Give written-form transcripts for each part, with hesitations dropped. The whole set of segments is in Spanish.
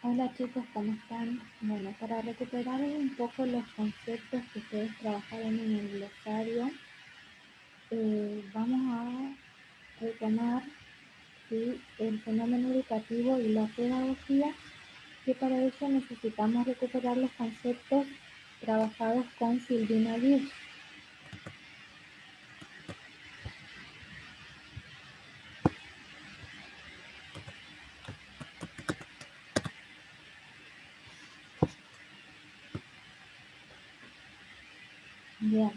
Hola chicos, ¿cómo están? Bueno, para recuperar un poco los conceptos que ustedes trabajaron en el glosario, vamos a retomar, ¿sí?, el fenómeno educativo y la pedagogía, que para eso necesitamos recuperar los conceptos trabajados con Silvina Girsch. Bien,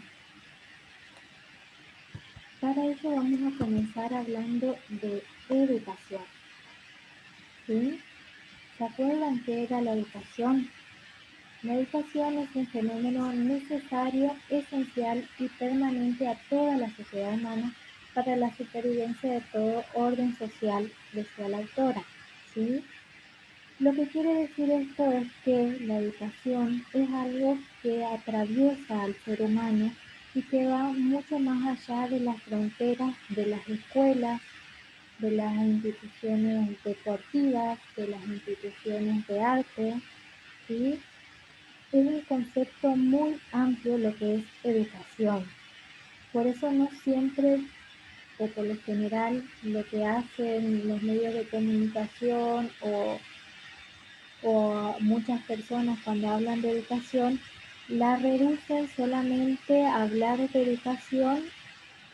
para ello vamos a comenzar hablando de educación, ¿sí? ¿Se acuerdan qué era la educación? La educación es un fenómeno necesario, esencial y permanente a toda la sociedad humana para la supervivencia de todo orden social, decía la autora, ¿sí? Lo que quiere decir esto es que la educación es algo que atraviesa al ser humano y que va mucho más allá de las fronteras de las escuelas, de las instituciones deportivas, de las instituciones de arte, ¿sí? Es un concepto muy amplio lo que es educación. Por eso no siempre, o por lo general, lo que hacen los medios de comunicación o muchas personas cuando hablan de educación, la reducen solamente a hablar de educación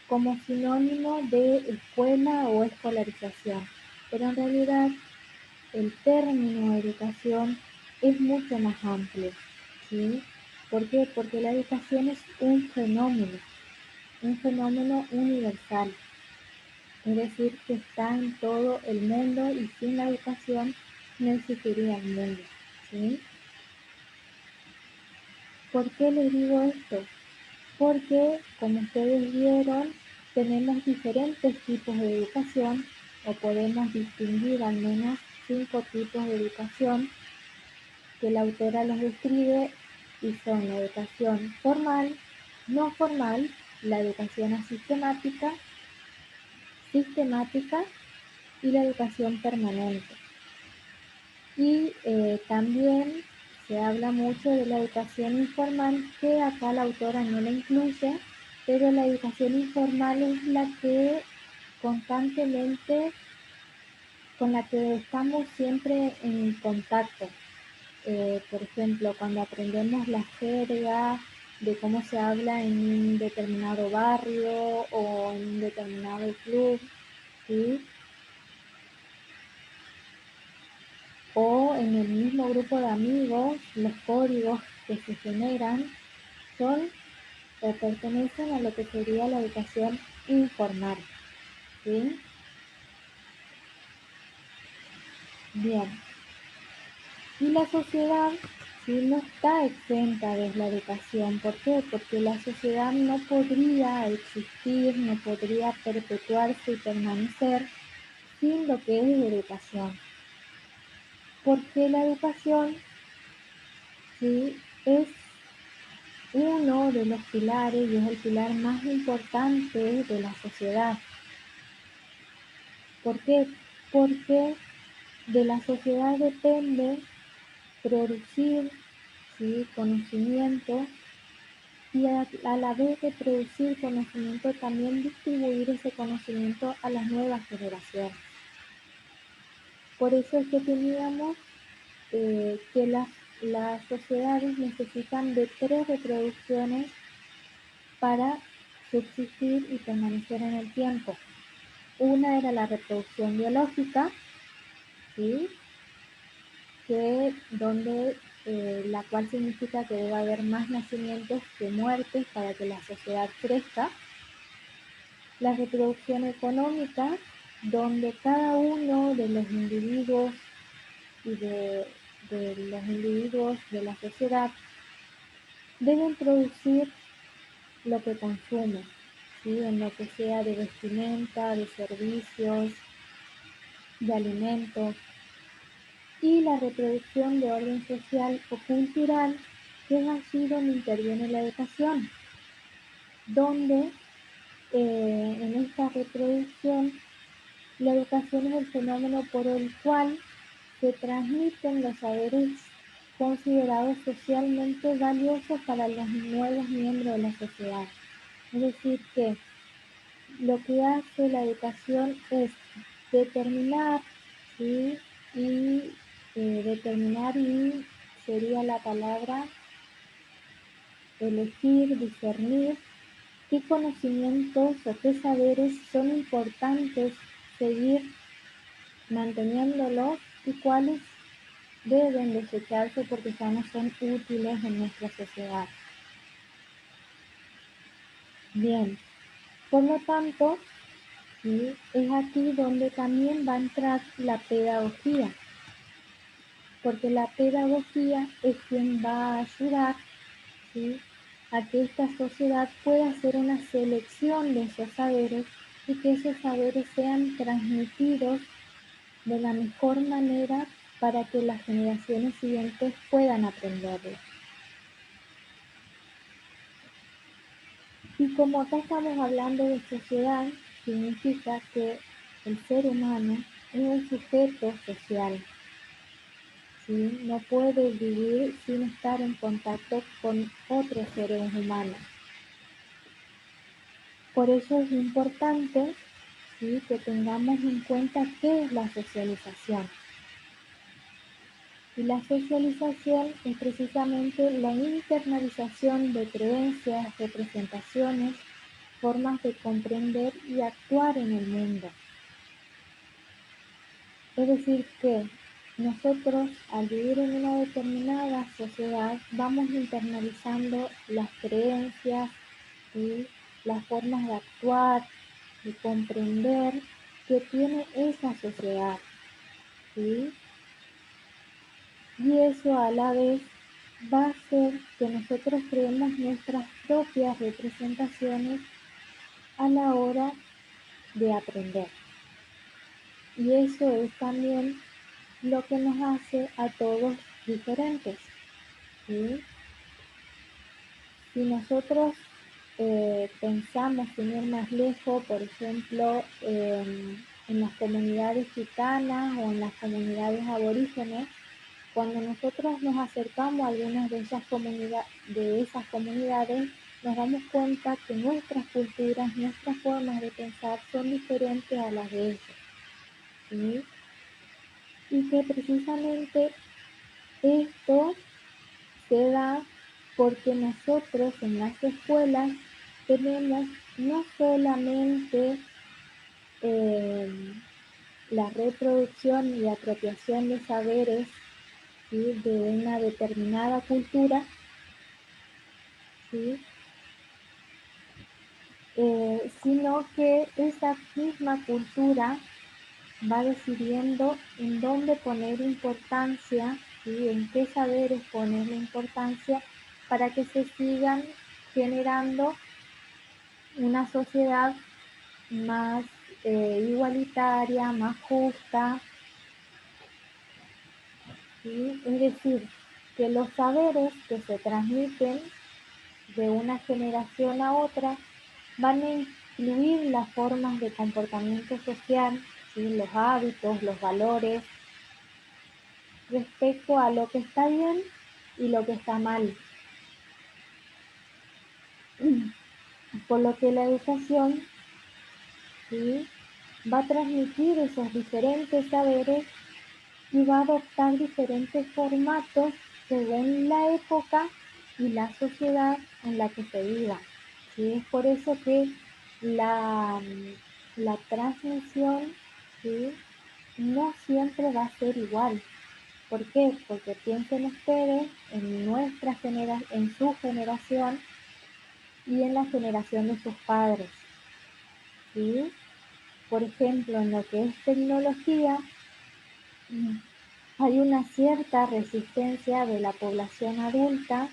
como sinónimo de escuela o escolarización. Pero en realidad el término educación es mucho más amplio, ¿sí? ¿Por qué? Porque la educación es un fenómeno universal, es decir, que está en todo el mundo y sin la educación no existiría el mundo, ¿sí? ¿Por qué les digo esto? Porque, como ustedes vieron, tenemos diferentes tipos de educación, o podemos distinguir al menos 5 tipos de educación que la autora los describe, y son la educación formal, no formal, la educación asistemática, sistemática y la educación permanente. Y también se habla mucho de la educación informal, que acá la autora no la incluye, pero la educación informal es la que constantemente, con la que estamos siempre en contacto. Por ejemplo, cuando aprendemos la jerga de cómo se habla en un determinado barrio o en un determinado club, ¿sí? O en el mismo grupo de amigos, los códigos que se generan son o pertenecen a lo que sería la educación informal, ¿sí? Bien, y la sociedad, sí, no está exenta de la educación. ¿Por qué? Porque la sociedad no podría existir, no podría perpetuarse y permanecer sin lo que es educación. Porque la educación, sí, es uno de los pilares y es el pilar más importante de la sociedad. ¿Por qué? Porque de la sociedad depende producir, ¿sí?, conocimiento, y a la vez de producir conocimiento también distribuir ese conocimiento a las nuevas generaciones. Por eso es que teníamos que las sociedades necesitan de 3 reproducciones para subsistir y permanecer en el tiempo. Una era la reproducción biológica, ¿sí?, que donde la cual significa que debe haber más nacimientos que muertes para que la sociedad crezca. La reproducción económica, donde cada uno de los individuos y de los individuos de la sociedad deben producir lo que consumen, ¿sí?, en lo que sea de vestimenta, de servicios, de alimentos. Y la reproducción de orden social o cultural, que es allí donde interviene la educación, donde en esta reproducción la educación es el fenómeno por el cual se transmiten los saberes considerados socialmente valiosos para los nuevos miembros de la sociedad. Es decir, que lo que hace la educación es determinar, ¿sí? Y determinar y sería la palabra elegir, discernir qué conocimientos o qué saberes son importantes seguir manteniéndolos y cuáles deben desecharse porque ya no son útiles en nuestra sociedad. Bien, por lo tanto, ¿sí? Es aquí donde también va a entrar la pedagogía, porque la pedagogía es quien va a ayudar, ¿sí? A que esta sociedad pueda hacer una selección de esos saberes y que esos saberes sean transmitidos de la mejor manera para que las generaciones siguientes puedan aprenderlo. Y como acá estamos hablando de sociedad, significa que el ser humano es un sujeto social, ¿sí? No puede vivir sin estar en contacto con otros seres humanos. Por eso es importante, ¿sí?, que tengamos en cuenta qué es la socialización. Y la socialización es precisamente la internalización de creencias, representaciones, formas de comprender y actuar en el mundo. Es decir, que nosotros al vivir en una determinada sociedad vamos internalizando las creencias y las formas de actuar, de comprender que tiene esa sociedad, ¿sí? Y eso a la vez va a hacer que nosotros creemos nuestras propias representaciones a la hora de aprender. Y eso es también lo que nos hace a todos diferentes, ¿sí? Si nosotros pensamos sin ir más lejos, por ejemplo, en las comunidades gitanas o en las comunidades aborígenes, cuando nosotros nos acercamos a algunas de esas comunidades, nos damos cuenta que nuestras culturas, nuestras formas de pensar son diferentes a las de ellos, ¿sí? Y que precisamente esto se da porque nosotros en las escuelas tenemos no solamente eh, la reproducción y apropiación de saberes, ¿sí?, de una determinada cultura, ¿sí?, sino que esa misma cultura va decidiendo en dónde poner importancia, ¿sí?, en qué saberes poner la importancia para que se sigan generando una sociedad más igualitaria, más justa, ¿sí? Es decir, que los saberes que se transmiten de una generación a otra van a incluir las formas de comportamiento social, ¿sí?, los hábitos, los valores, respecto a lo que está bien y lo que está mal. Por lo que la educación, ¿sí?, va a transmitir esos diferentes saberes y va a adoptar diferentes formatos según la época y la sociedad en la que se viva, ¿sí? Es por eso que la, la transmisión, ¿sí?, no siempre va a ser igual. ¿Por qué? Porque piensen ustedes en en su generación y en la generación de sus padres, ¿sí? Por ejemplo, en lo que es tecnología, hay una cierta resistencia de la población adulta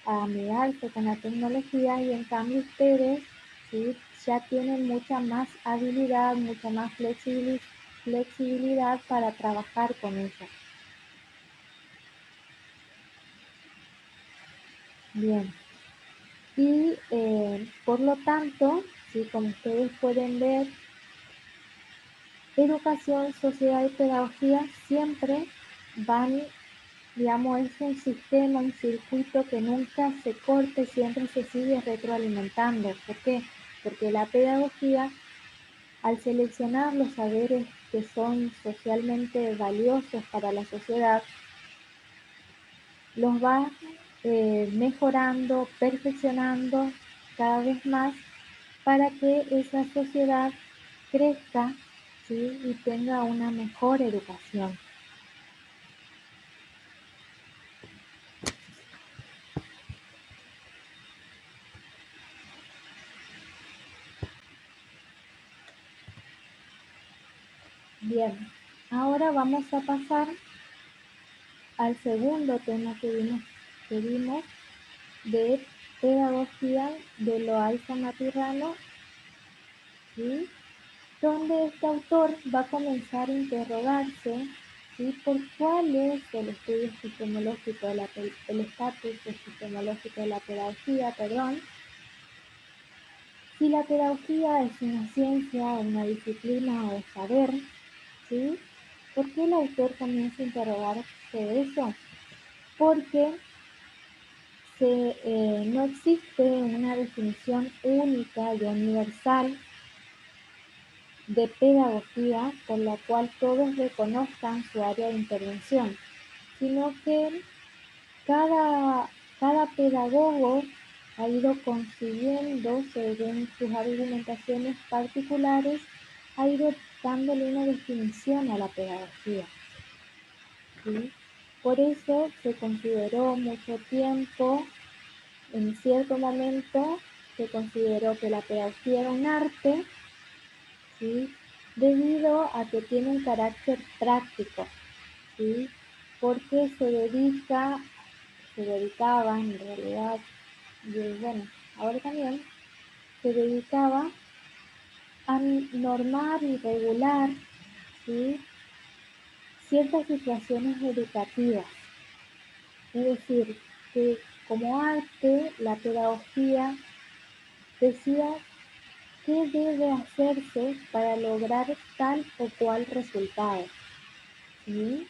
a amigarse con la tecnología y en cambio ustedes, ¿sí?, ya tienen mucha más habilidad, mucha más flexibilidad para trabajar con ella. Bien, y por lo tanto, ¿sí?, como ustedes pueden ver, educación, sociedad y pedagogía siempre van, digamos, es un sistema, un circuito que nunca se corte, siempre se sigue retroalimentando. ¿Por qué? Porque la pedagogía, al seleccionar los saberes que son socialmente valiosos para la sociedad, los va mejorando, perfeccionando cada vez más para que esa sociedad crezca, ¿sí? Y tenga una mejor educación. Bien, ahora vamos a pasar al segundo tema que vimos de pedagogía de Loaiza Maturrano, ¿sí? Donde este autor va a comenzar a interrogarse, ¿sí? Por cuál es el estudio epistemológico de el estatus epistemológico de la pedagogía, perdón, si la pedagogía es una ciencia, una disciplina o saber, ¿sí? ¿Por qué el autor comienza a interrogarse de eso? Porque no existe una definición única y universal de pedagogía por la cual todos reconozcan su área de intervención, sino que cada, cada pedagogo ha ido consiguiendo, según sus argumentaciones particulares, ha ido dándole una definición a la pedagogía, ¿sí? Por eso se consideró mucho tiempo, en cierto momento, se consideró que la pedagogía era un arte, ¿sí? Debido a que tiene un carácter práctico, ¿sí? Porque se dedicaba en realidad, y bueno, ahora también, se dedicaba a normar y regular, ¿sí? Ciertas situaciones educativas. Es decir, que como arte, la pedagogía decía qué debe hacerse para lograr tal o cual resultado, ¿sí?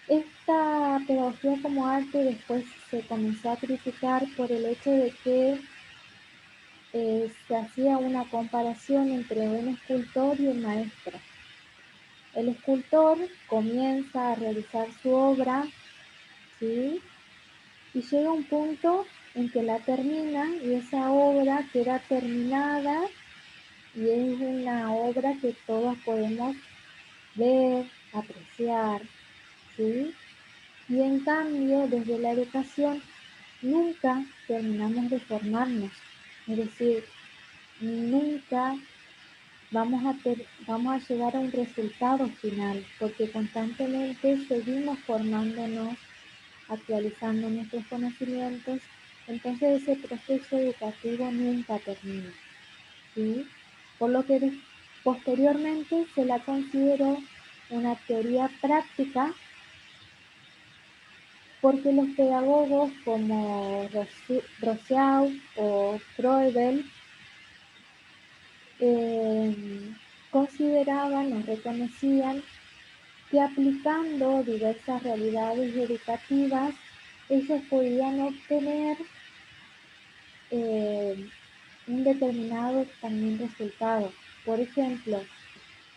Esta pedagogía como arte después se comenzó a criticar por el hecho de que se hacía una comparación entre un escultor y un maestro. El escultor comienza a realizar su obra, ¿sí? Y llega un punto en que la termina y esa obra queda terminada y es una obra que todos podemos ver, apreciar, ¿sí? Y en cambio, desde la educación, nunca terminamos de formarnos, es decir, nunca vamos a llegar a un resultado final, porque constantemente seguimos formándonos, actualizando nuestros conocimientos, entonces ese proceso educativo nunca termina, ¿sí? Por lo que posteriormente se la consideró una teoría práctica porque los pedagogos como Rousseau o Froebel eh, consideraban o reconocían que aplicando diversas realidades educativas, ellos podían obtener eh, un determinado también resultado. Por ejemplo,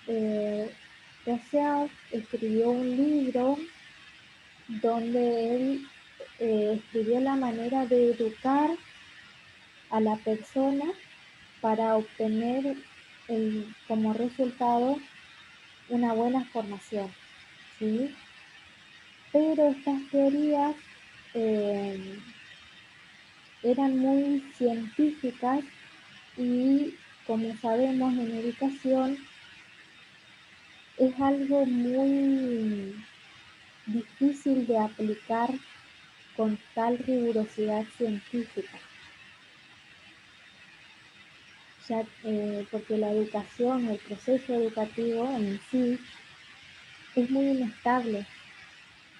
eh, Rousseau escribió un libro donde él escribió la manera de educar a la persona para obtener como resultado una buena formación, ¿sí? Pero estas teorías eh, eran muy científicas y, como sabemos, en educación es algo muy difícil de aplicar con tal rigurosidad científica, ya, porque la educación, el proceso educativo en sí es muy inestable,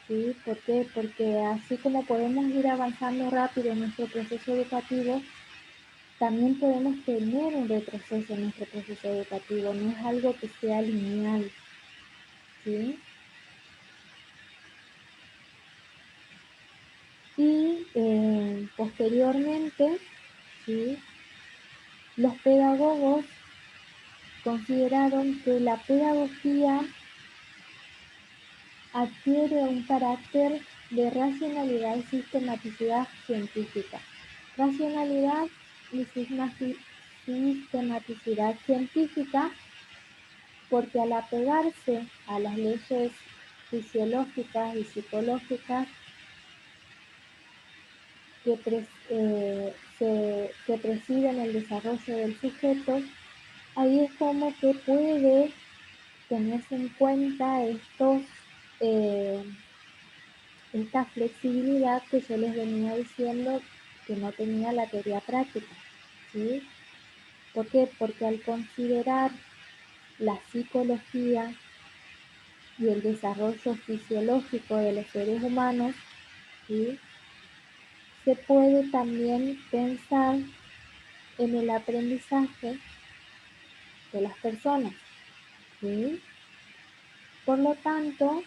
¿sí? ¿Por qué? Porque así como podemos ir avanzando rápido en nuestro proceso educativo, también podemos tener un retroceso en nuestro proceso educativo, no es algo que sea lineal, ¿sí? Y posteriormente, ¿sí?, los pedagogos consideraron que la pedagogía adquiere un carácter de racionalidad y sistematicidad científica. Racionalidad y sistematicidad científica porque al apegarse a las leyes fisiológicas y psicológicas que presiden el desarrollo del sujeto, ahí es como que puede tenerse en cuenta eh, esta flexibilidad que yo les venía diciendo que no tenía la teoría práctica, ¿sí? ¿Por qué? Porque al considerar la psicología y el desarrollo fisiológico de los seres humanos, ¿sí?, se puede también pensar en el aprendizaje de las personas, ¿sí? Por lo tanto,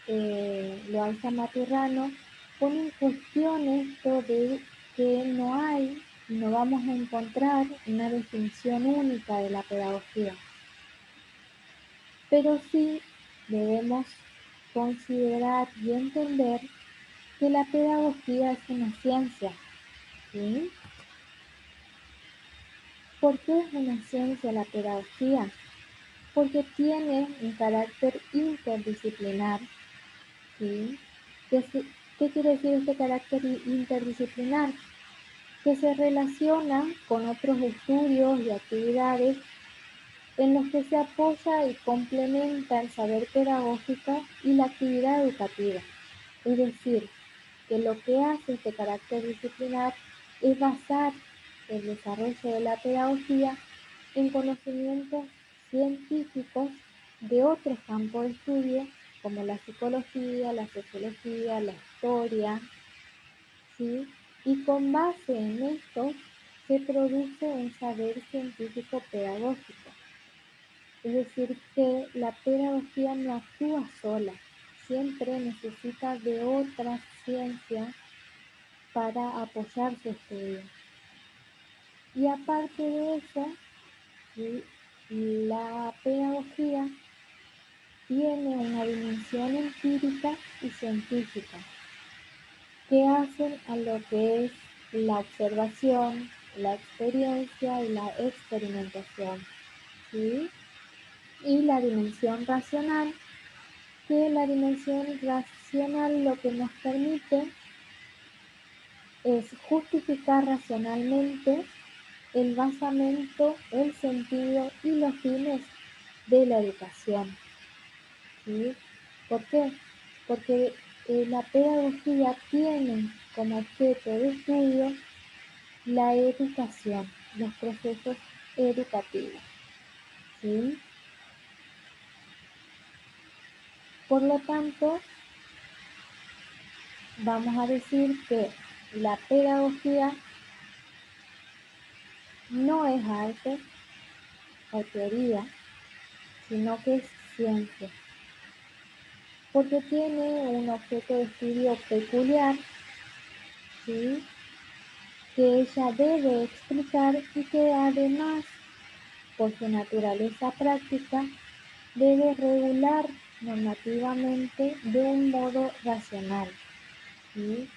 Loaiza Maturrano pone en cuestión esto de que no hay, no vamos a encontrar una definición única de la pedagogía, pero sí debemos considerar y entender que la pedagogía es una ciencia, ¿sí? ¿Por qué es una ciencia la pedagogía? Porque tiene un carácter interdisciplinar, ¿sí? ¿Qué quiere decir este carácter interdisciplinar? Que se relaciona con otros estudios y actividades en los que se apoya y complementa el saber pedagógico y la actividad educativa. Es decir, que lo que hace este carácter disciplinar es basar el desarrollo de la pedagogía en conocimientos científicos de otros campos de estudio como la psicología, la sociología, la historia, ¿sí? Y con base en esto se produce un saber científico pedagógico. Es decir, que la pedagogía no actúa sola, siempre necesita de otra ciencia para apoyar su estudio. Y aparte de eso, ¿sí?, la pedagogía tiene una dimensión empírica y científica que hacen a lo que es la observación, la experiencia y la experimentación, ¿sí? Y la dimensión racional, que la dimensión racional lo que nos permite es justificar racionalmente el basamento, el sentido y los fines de la educación, ¿sí? ¿Por qué? Porque la pedagogía tiene como objeto de estudio la educación, los procesos educativos, ¿sí? Por lo tanto, vamos a decir que la pedagogía no es arte o teoría, sino que es ciencia, porque tiene un objeto de estudio peculiar, ¿sí?, que ella debe explicar y que además, por su naturaleza práctica, debe regular normativamente de un modo racional, ¿sí?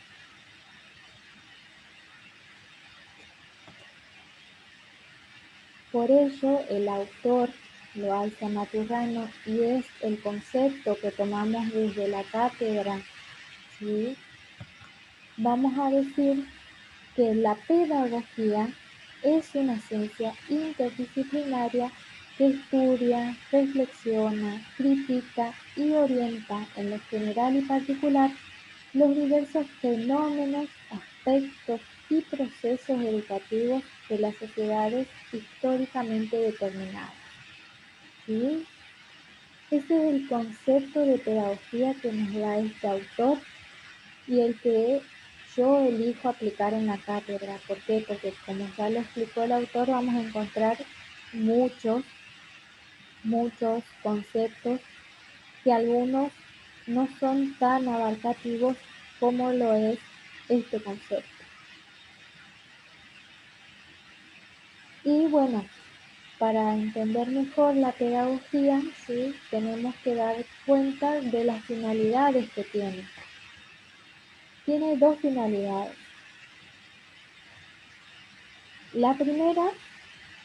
Por ello, el autor Loaiza Maturrano, y es el concepto que tomamos desde la cátedra, ¿sí?, vamos a decir que la pedagogía es una ciencia interdisciplinaria que estudia, reflexiona, critica y orienta en lo general y particular los diversos fenómenos, aspectos y procesos educativos de las sociedades históricamente determinadas, ¿sí? Ese es el concepto de pedagogía que nos da este autor y el que yo elijo aplicar en la cátedra. ¿Por qué? Porque como ya lo explicó el autor, vamos a encontrar muchos, muchos conceptos que algunos no son tan abarcativos como lo es este concepto. Y bueno, para entender mejor la pedagogía, ¿sí? Tenemos que dar cuenta de las finalidades que tiene. Tiene dos finalidades. La primera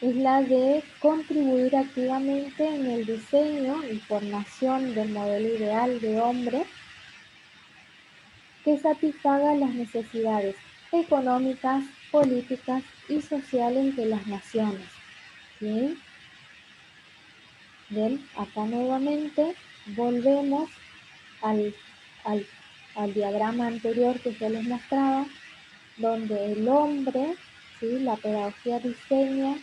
es la de contribuir activamente en el diseño y formación del modelo ideal de hombre que satisfaga las necesidades económicas, políticas y sociales de las naciones. ¿Sí? Bien, acá nuevamente volvemos al, al, al diagrama anterior que yo les mostraba, donde el hombre, ¿sí? La pedagogía diseña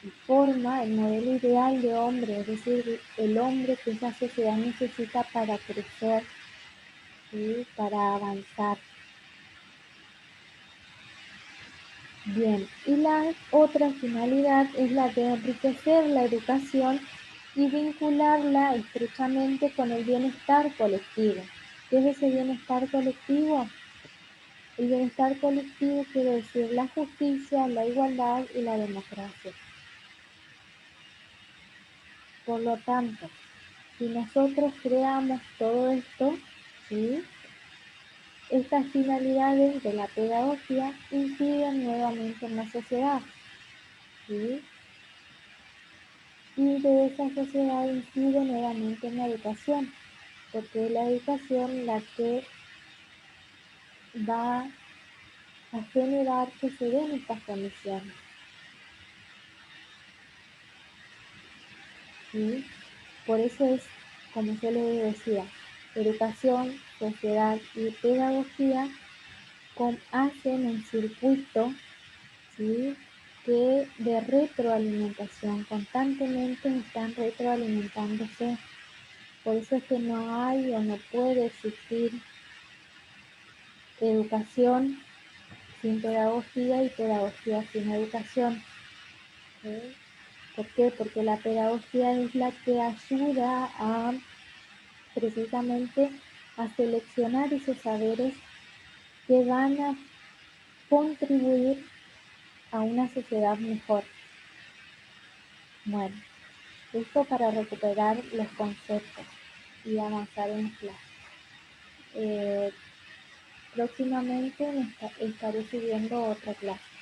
y forma el modelo ideal de hombre, es decir, el hombre que esa sociedad necesita para crecer, ¿sí? Para avanzar. Bien, y la otra finalidad es la de enriquecer la educación y vincularla estrechamente con el bienestar colectivo. ¿Qué es ese bienestar colectivo? El bienestar colectivo quiere decir la justicia, la igualdad y la democracia. Por lo tanto, si nosotros creamos todo esto, ¿sí? Estas finalidades de la pedagogía inciden nuevamente en la sociedad, ¿sí? Y de esa sociedad incide nuevamente en la educación, porque es la educación la que va a generar que se den estas condiciones, ¿sí? Por eso es, como yo les decía, educación, sociedad y pedagogía hacen un circuito, ¿sí? Que de retroalimentación, constantemente están retroalimentándose. Por eso es que no hay o no puede existir educación sin pedagogía y pedagogía sin educación. ¿Sí? ¿Por qué? Porque la pedagogía es la que ayuda a precisamente a seleccionar esos saberes que van a contribuir a una sociedad mejor. Bueno, esto para recuperar los conceptos y avanzar en clase. Eh, Próximamente estaré subiendo otra clase.